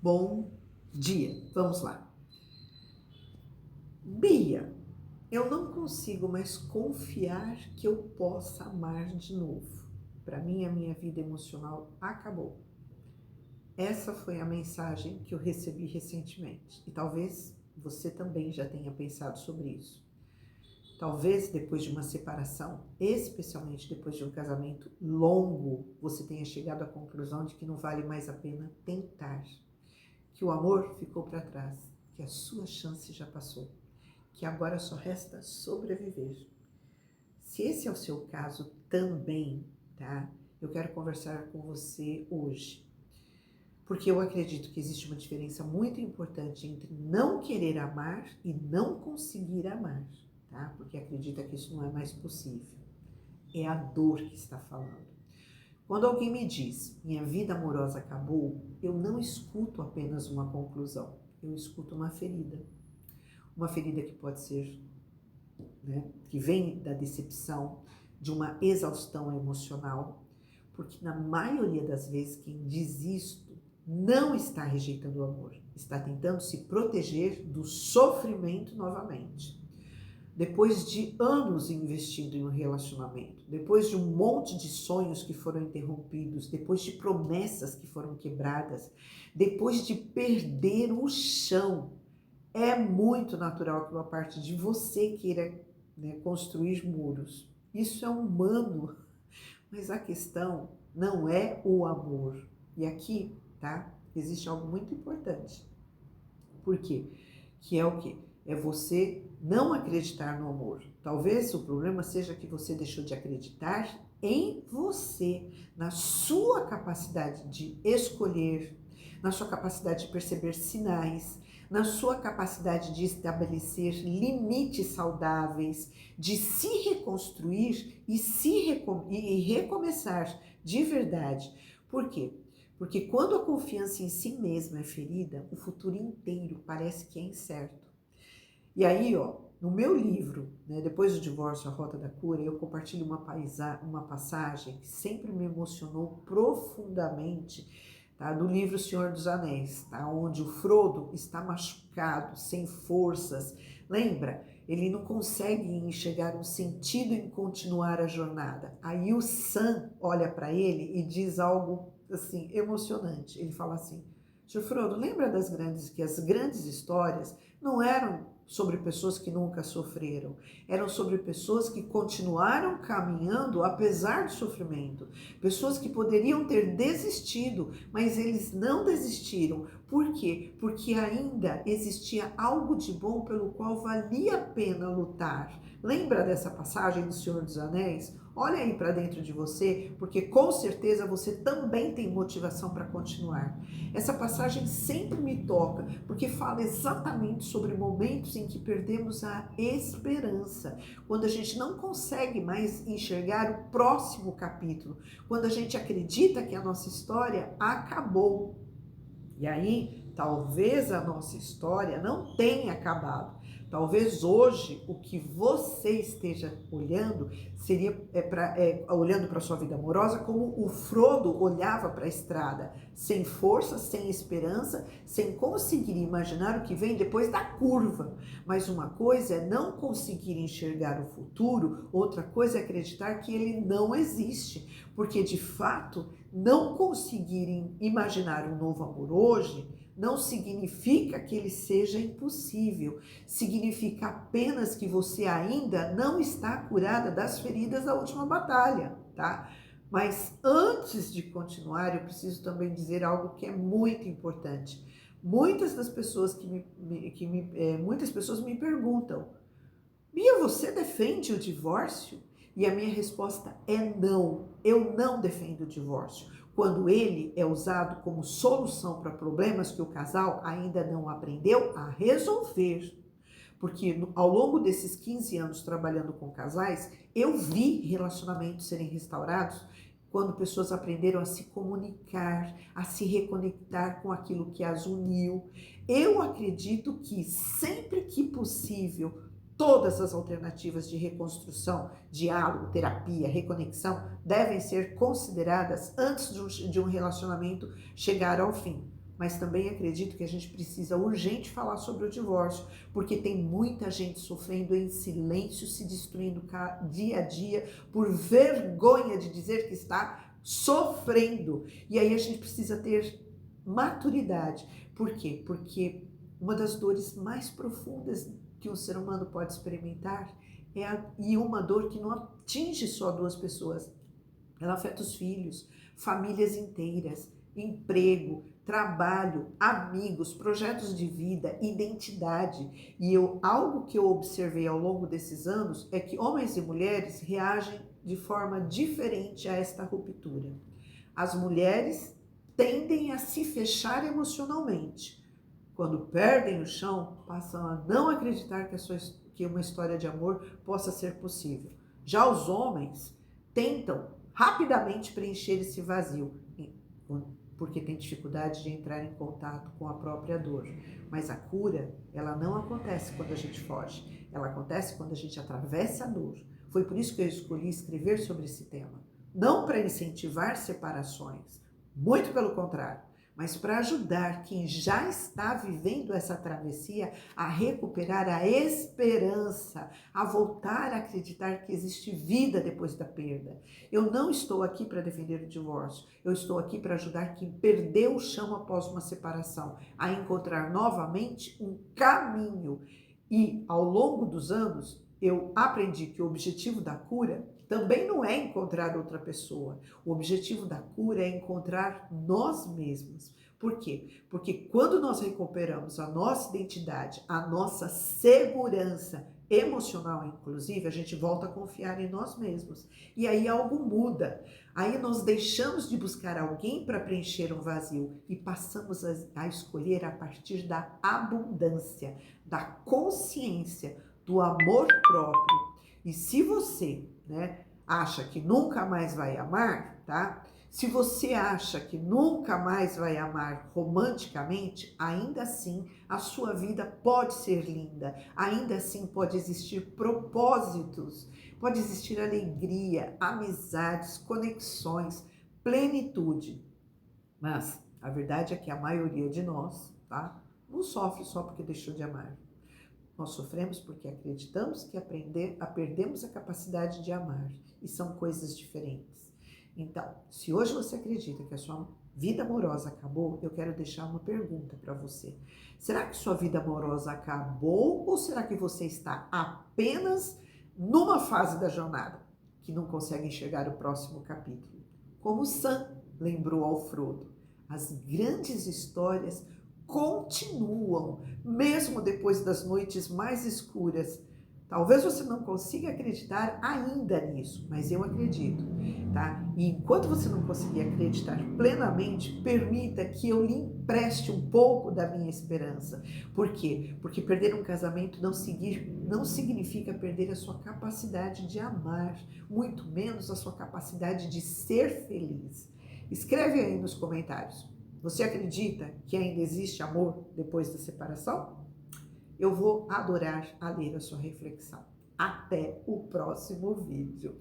Bom dia, vamos lá. Bia, eu não consigo mais confiar que eu possa amar de novo. Para mim, a minha vida emocional acabou. Essa foi a mensagem que eu recebi recentemente e talvez você também já tenha pensado sobre isso. Talvez depois de uma separação, especialmente depois de um casamento longo, você tenha chegado à conclusão de que não vale mais a pena tentar, que o amor ficou para trás, que a sua chance já passou, que agora só resta sobreviver. Se esse é o seu caso também, tá? Eu quero conversar com você hoje, porque eu acredito que existe uma diferença muito importante entre não querer amar e não conseguir amar, tá? Porque acredita que isso não é mais possível. É a dor que está falando. Quando alguém me diz, minha vida amorosa acabou, eu não escuto apenas uma conclusão, eu escuto uma ferida. Uma ferida que pode ser, que vem da decepção, de uma exaustão emocional, porque na maioria das vezes quem diz isto não está rejeitando o amor, está tentando se proteger do sofrimento novamente. Depois de anos investindo em um relacionamento, depois de um monte de sonhos que foram interrompidos, depois de promessas que foram quebradas, depois de perder o chão, é muito natural que uma parte de você queira construir muros. Isso é humano, mas a questão não é o amor. E aqui, tá? Existe algo muito importante. Por quê? Que é o quê? É você não acreditar no amor. Talvez o problema seja que você deixou de acreditar em você, na sua capacidade de escolher, na sua capacidade de perceber sinais, na sua capacidade de estabelecer limites saudáveis, de se reconstruir e recomeçar de verdade. Por quê? Porque quando a confiança em si mesma é ferida, o futuro inteiro parece que é incerto. E aí, no meu livro, Depois do Divórcio, A Rota da Cura, eu compartilho uma passagem que sempre me emocionou profundamente, tá? Do livro Senhor dos Anéis, tá? Onde o Frodo está machucado, sem forças. Lembra? Ele não consegue enxergar um sentido em continuar a jornada. Aí o Sam olha para ele e diz algo assim emocionante. Ele fala assim: Sr. Frodo, lembra que as grandes histórias não eram sobre pessoas que nunca sofreram, eram sobre pessoas que continuaram caminhando apesar do sofrimento, pessoas que poderiam ter desistido, mas eles não desistiram. Por quê? Porque ainda existia algo de bom pelo qual valia a pena lutar. Lembra dessa passagem do Senhor dos Anéis? Olha aí para dentro de você, porque com certeza você também tem motivação para continuar. Essa passagem sempre me toca, porque fala exatamente sobre momentos em que perdemos a esperança, quando a gente não consegue mais enxergar o próximo capítulo, quando a gente acredita que a nossa história acabou. E aí, talvez a nossa história não tenha acabado. Talvez hoje o que você esteja olhando seria olhando para a sua vida amorosa como o Frodo olhava para a estrada, sem força, sem esperança, sem conseguir imaginar o que vem depois da curva. Mas uma coisa é não conseguir enxergar o futuro, outra coisa é acreditar que ele não existe, porque de fato não conseguir imaginar um novo amor hoje não significa que ele seja impossível, significa apenas que você ainda não está curada das feridas da última batalha, tá? Mas antes de continuar, eu preciso também dizer algo que é muito importante. Muitas pessoas me perguntam: Bia, você defende o divórcio? E a minha resposta é não, eu não defendo o divórcio. Quando ele é usado como solução para problemas que o casal ainda não aprendeu a resolver. Porque ao longo desses 15 anos trabalhando com casais, eu vi relacionamentos serem restaurados quando pessoas aprenderam a se comunicar, a se reconectar com aquilo que as uniu. Eu acredito que sempre que possível, todas as alternativas de reconstrução, diálogo, terapia, reconexão devem ser consideradas antes de um relacionamento chegar ao fim. mas também acredito que a gente precisa urgente falar sobre o divórcio, porque tem muita gente sofrendo em silêncio, se destruindo dia a dia, por vergonha de dizer que está sofrendo. E aí a gente precisa ter maturidade. Por quê? Porque uma das dores mais profundas que um ser humano pode experimentar e uma dor que não atinge só duas pessoas, ela afeta os filhos, famílias inteiras, emprego, trabalho, amigos, projetos de vida, identidade. E algo que eu observei ao longo desses anos é que homens e mulheres reagem de forma diferente a esta ruptura. As mulheres tendem a se fechar emocionalmente. Quando perdem o chão, passam a não acreditar que uma história de amor possa ser possível. Já os homens tentam rapidamente preencher esse vazio, porque tem dificuldade de entrar em contato com a própria dor. Mas a cura, ela não acontece quando a gente foge, ela acontece quando a gente atravessa a dor. Foi por isso que eu escolhi escrever sobre esse tema. Não para incentivar separações, muito pelo contrário, mas para ajudar quem já está vivendo essa travessia a recuperar a esperança, a voltar a acreditar que existe vida depois da perda. Eu não estou aqui para defender o divórcio, eu estou aqui para ajudar quem perdeu o chão após uma separação, a encontrar novamente um caminho. E ao longo dos anos, eu aprendi que o objetivo da cura também não é encontrar outra pessoa. O objetivo da cura é encontrar nós mesmos. Por quê? Porque quando nós recuperamos a nossa identidade, a nossa segurança emocional, inclusive, a gente volta a confiar em nós mesmos. E aí algo muda. Aí nós deixamos de buscar alguém para preencher um vazio e passamos a escolher a partir da abundância, da consciência, do amor próprio. E se você, acha que nunca mais vai amar, tá? Se você acha que nunca mais vai amar romanticamente, ainda assim a sua vida pode ser linda, ainda assim pode existir propósitos, pode existir alegria, amizades, conexões, plenitude. Mas a verdade é que a maioria de nós, tá? Não sofre só porque deixou de amar. Nós sofremos porque acreditamos que perdemos a capacidade de amar, e são coisas diferentes. Então, se hoje você acredita que a sua vida amorosa acabou, eu quero deixar uma pergunta para você. Será que sua vida amorosa acabou ou será que você está apenas numa fase da jornada que não consegue enxergar o próximo capítulo? Como Sam lembrou ao Frodo, as grandes histórias continuam, mesmo depois das noites mais escuras. Talvez você não consiga acreditar ainda nisso, mas eu acredito, tá? E enquanto você não conseguir acreditar plenamente, permita que eu lhe empreste um pouco da minha esperança. Por quê? Porque perder um casamento não significa perder a sua capacidade de amar, muito menos a sua capacidade de ser feliz. Escreve aí nos comentários. Você acredita que ainda existe amor depois da separação? Eu vou adorar a ler a sua reflexão. Até o próximo vídeo.